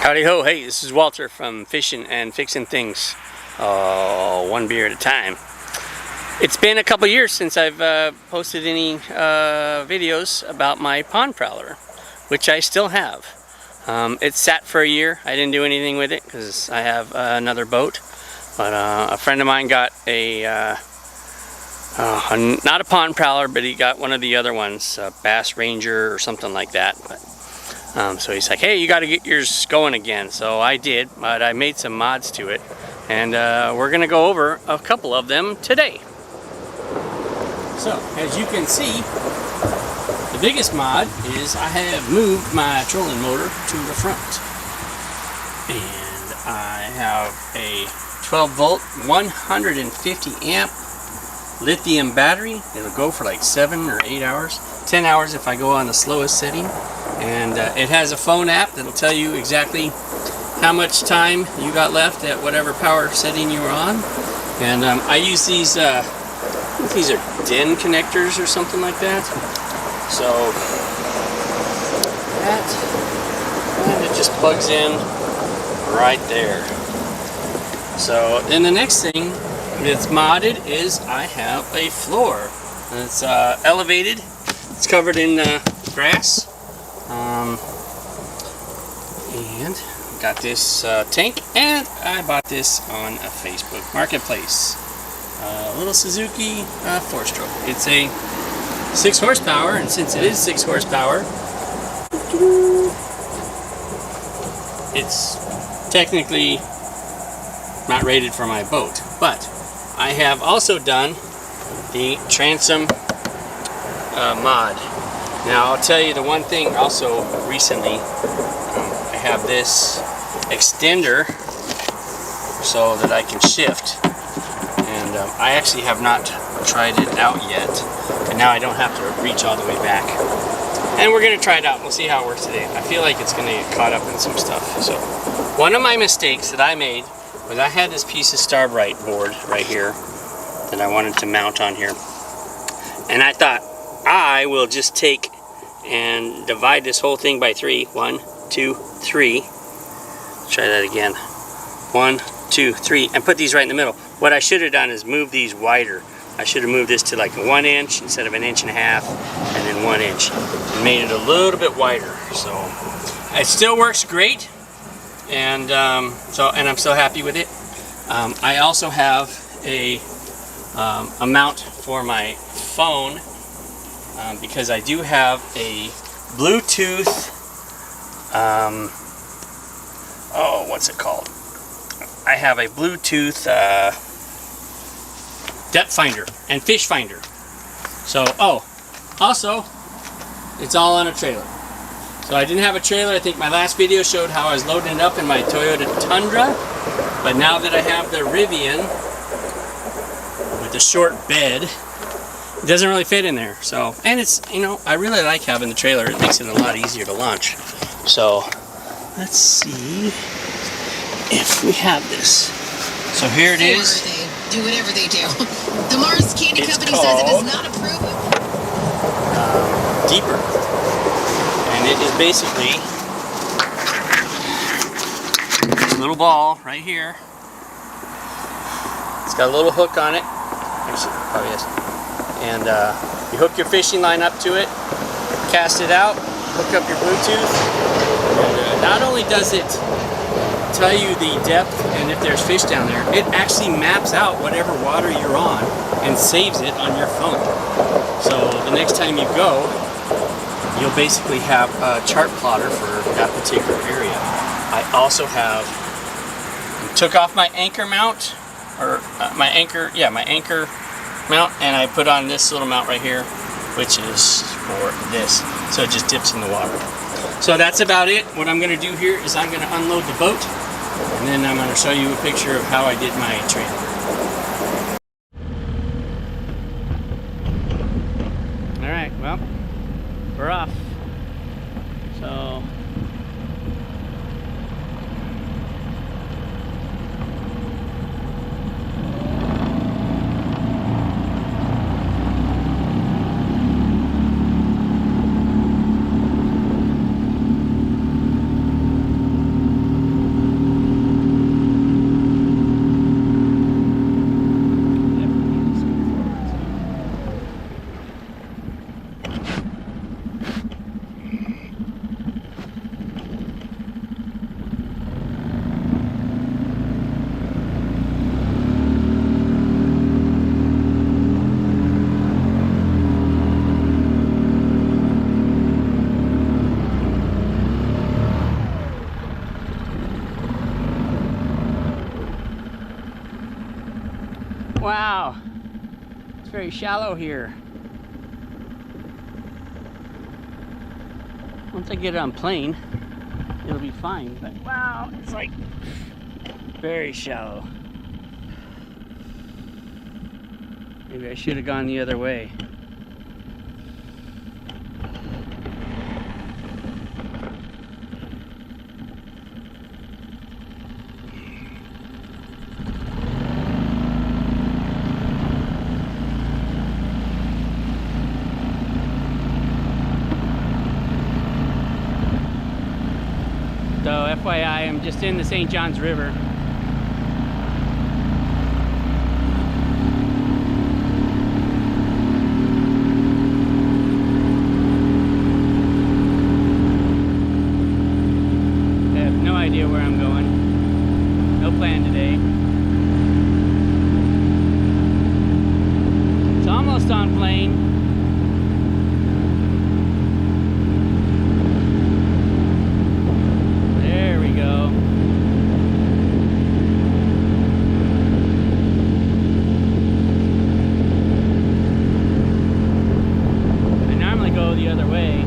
Howdy ho, hey, this is Walter from Fishing and Fixing Things, one beer at a time. It's been a couple years since I've posted any videos about my pond prowler, which I still have. It sat for a year. I didn't do anything with it because I have another boat, but a friend of mine got a not a pond prowler, but he got one of the other ones, a Bass Ranger or something like that. But so he's like, hey, you got to get yours going again. So I did, but I made some mods to it, and we're gonna go over a couple of them today. So as you can see, the biggest mod is I have moved my trolling motor to the front, and I have a 12 volt 150 amp lithium battery. It'll go for like 7 or 8 hours, 10 hours if I go on the slowest setting. And it has a phone app that'll tell you exactly how much time you got left at whatever power setting you were on. And I use these, I think these are DIN connectors or something like that. So that kind of just plugs in right there. So then the next thing that's modded is I have a floor. And it's elevated. It's covered in grass. And got this tank, and I bought this on a Facebook marketplace. Little Suzuki 4-stroke. It's a 6 horsepower, and since it is 6 horsepower, it's technically not rated for my boat. But I have also done the transom mod. Now I'll tell you the one thing also recently, I have this extender so that I can shift, and I actually have not tried it out yet, and now I don't have to reach all the way back. And we're going to try it out. We'll see how it works today. I feel like it's going to get caught up in some stuff. So one of my mistakes that I made was I had this piece of Starbright board right here that I wanted to mount on here, and I thought I will just take and divide this whole thing by 3. 1, 2, 3. Let's try that again. 1, 2, 3, and put these right in the middle. What I should have done is move these wider. I should have moved this to like 1 inch instead of 1.5 inches, and then 1 inch, and made it a little bit wider. So it still works great, and I'm so happy with it. I also have a mount for my phone. Because I do have a Bluetooth, what's it called? I have a Bluetooth depth finder and fish finder. So, also, it's all on a trailer. So I didn't have a trailer. I think my last video showed how I was loading it up in my Toyota Tundra. But now that I have the Rivian with the short bed, it doesn't really fit in there. So, and it's, I really like having the trailer. It makes it a lot easier to launch. So let's see if we have this. So here it is. They do whatever they do. The Mars Candy Company says it does not approve of Deeper. And it is basically this little ball right here. It's got a little hook on it. Actually, probably is. And you hook your fishing line up to it, cast it out, hook up your Bluetooth, and not only does it tell you the depth and if there's fish down there, it actually maps out whatever water you're on and saves it on your phone. So the next time you go, you'll basically have a chart plotter for that particular area. I also took off my anchor mount, or my anchor mount, and I put on this little mount right here, which is for this, so it just dips in the water. So that's about it. What I'm going to do here is I'm going to unload the boat, and then I'm going to show you a picture of how I did my trailer. Alright, well, we're off. So Wow, it's very shallow here. Once I get it on plane, it'll be fine, but wow, it's like very shallow. Maybe I should have gone the other way. So FYI, I'm just in the St. Johns River. I have no idea where I'm going. No plan today. It's almost on plane. The other way.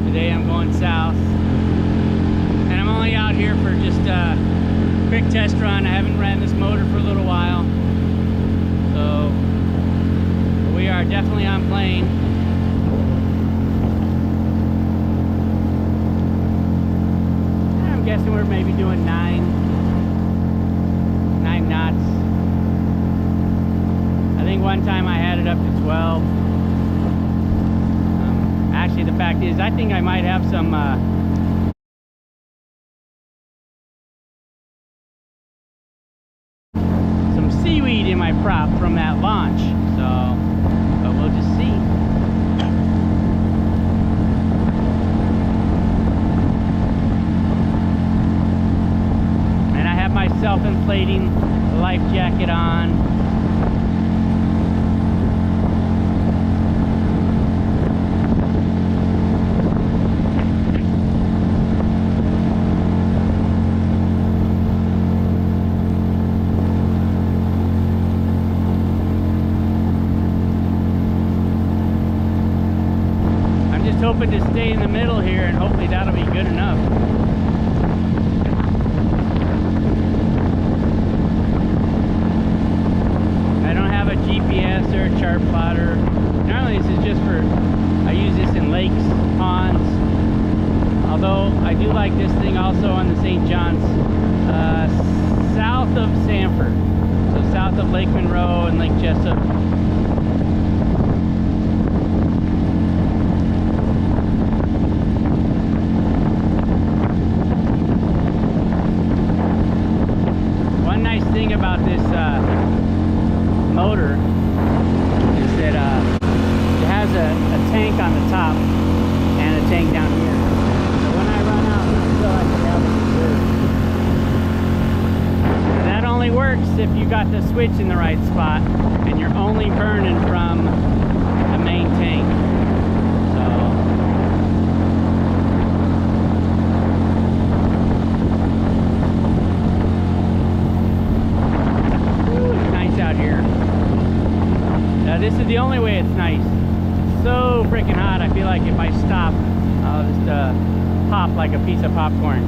Today I'm going south, and I'm only out here for just a quick test run. I haven't ran this motor for a little while, so we are definitely on plane. I'm guessing we're maybe doing 9 knots. I think one time I had it up to 12. Actually, the fact is, I think I might have some seaweed in my prop from that launch. So, but we'll just see. And I have my self-inflating life jacket on. Hoping to stay in the middle here, and hopefully that'll be good enough. I don't have a GPS or a chart plotter. Normally this is just for, I use this in lakes, ponds. Although I do like this thing also on the St. Johns, south of Sanford. So south of Lake Monroe and Lake Jessup. Thing about this motor is that it has a tank on the top and a tank down here. So when I run out, I feel like I have a reserve. That only works if you got the switch in the right spot and you're only burning from the main tank. This is the only way it's nice. It's so freaking hot, I feel like if I stop, I'll just pop like a piece of popcorn.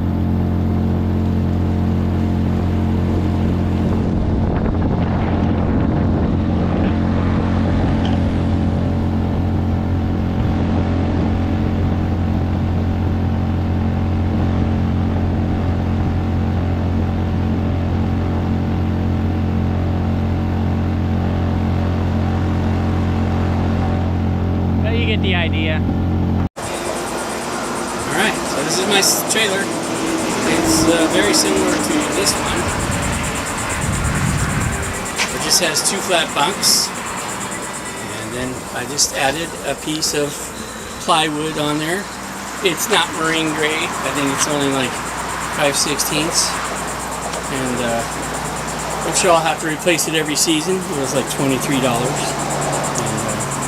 You get the idea. Alright, so this is my trailer. It's very similar to this one. It just has 2 flat bunks. And then I just added a piece of plywood on there. It's not marine grade. I think it's only like 5/16. And I'm sure I'll have to replace it every season. It was like $23.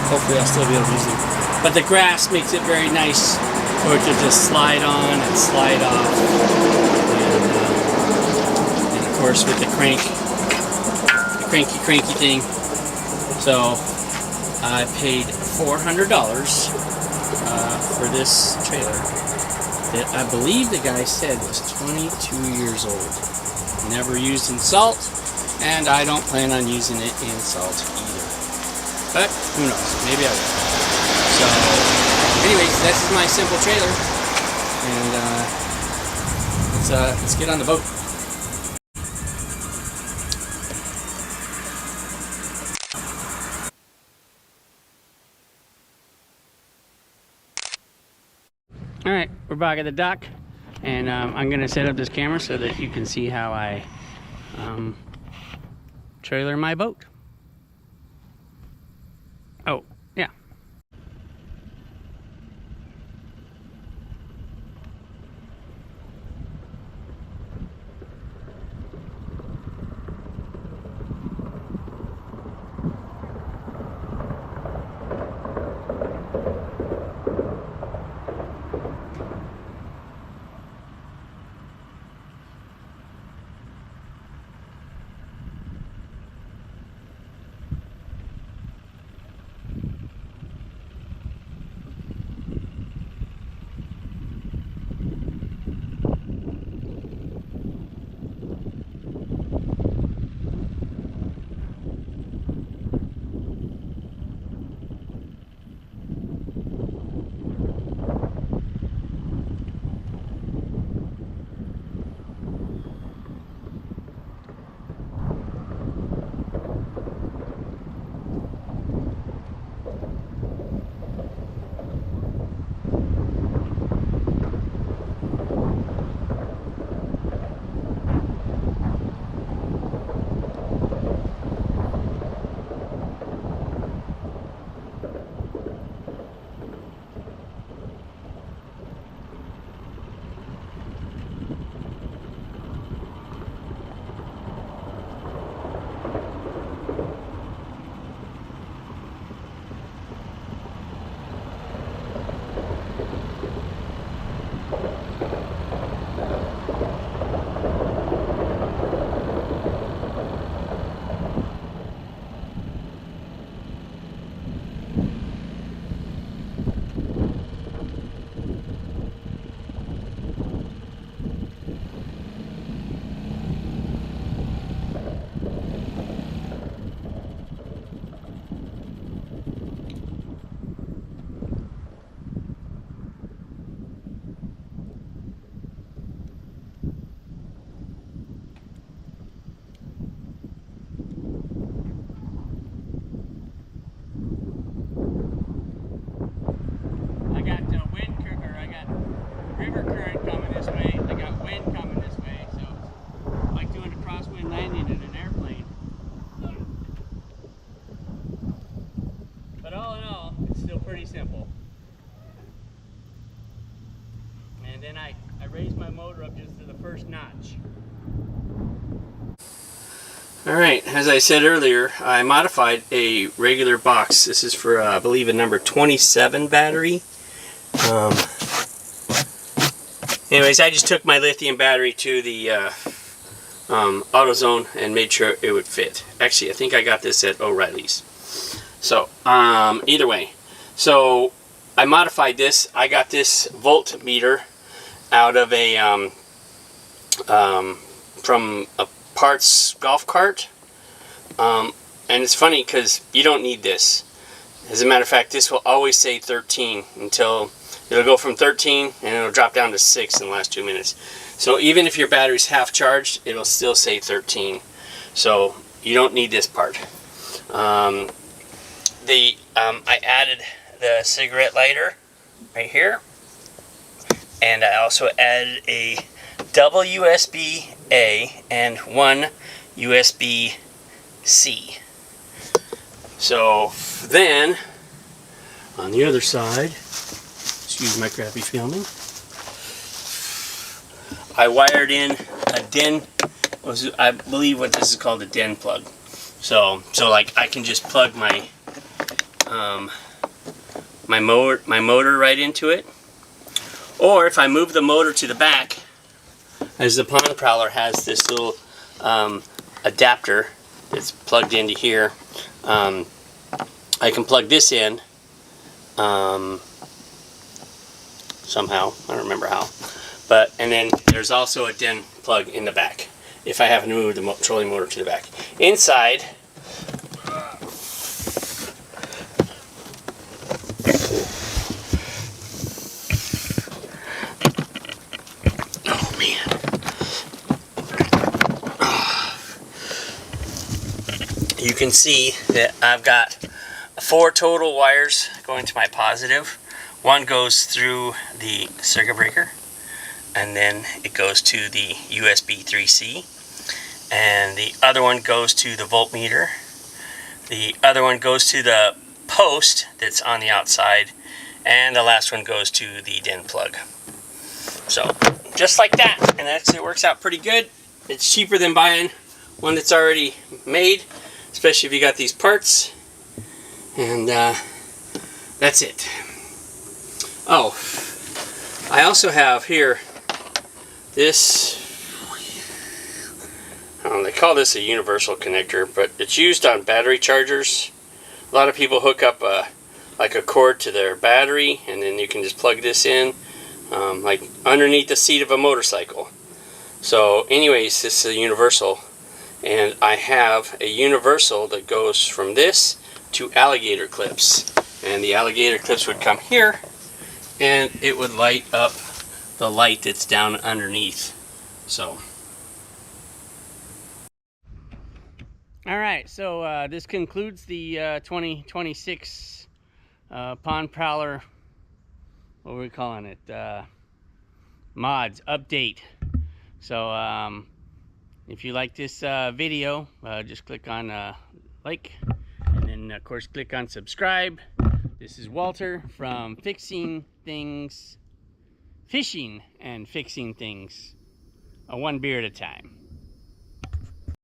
Hopefully I'll still be able to use it. But the grass makes it very nice for it to just slide on and slide off. And of course with the crank cranky thing. So I paid $400 for this trailer that I believe the guy said was 22 years old. Never used in salt, and I don't plan on using it in salt either. But who knows? Maybe I will. So, anyways, this is my simple trailer, and let's get on the boat. All right, we're back at the dock, and I'm gonna set up this camera so that you can see how I trailer my boat. Oh, yeah. River current coming this way, I got wind coming this way, so it's like doing a crosswind landing in an airplane. But all in all, it's still pretty simple. And then I raised my motor up just to the first notch. Alright, as I said earlier, I modified a regular box. This is for, I believe, a number 27 battery. Anyways, I just took my lithium battery to the AutoZone and made sure it would fit. Actually, I think I got this at O'Reilly's. So, either way. So, I modified this. I got this voltmeter out of a, from a parts golf cart. And it's funny because you don't need this. As a matter of fact, this will always say 13 until it'll go from 13 and it'll drop down to 6 in the last 2 minutes. So even if your battery's half charged, it'll still say 13. So you don't need this part. I added the cigarette lighter right here, and I also added a double USB-A and one USB-C. So then, on the other side, excuse my crappy filming, I wired in a DIN, I believe what this is called, a DIN plug. So like I can just plug my my motor right into it, or if I move the motor to the back, as the pond prowler has this little adapter that's plugged into here. I can plug this in somehow. I don't remember how. But, and then there's also a DIN plug in the back if I happen to move the trolling motor to the back. Inside, oh man, you can see that I've got 4 total wires going to my positive. One goes through the circuit breaker, and then it goes to the USB 3C, and the other one goes to the voltmeter. The other one goes to the post that's on the outside, and the last one goes to the DIN plug. So just like that, and it works out pretty good. It's cheaper than buying one that's already made, especially if you got these parts. And that's it. Oh, I also have here this, they call this a universal connector, but it's used on battery chargers. A lot of people hook up like a cord to their battery, and then you can just plug this in like underneath the seat of a motorcycle. So anyways, this is a universal, and I have a universal that goes from this to alligator clips, and the alligator clips would come here, and it would light up the light that's down underneath. So alright, so this concludes the 2026 Pond Prowler, what are we calling it, mods update. So if you like this video, just click on like, and then of course click on subscribe. This is Walter from Fishing and Fixing Things, one beer at a time.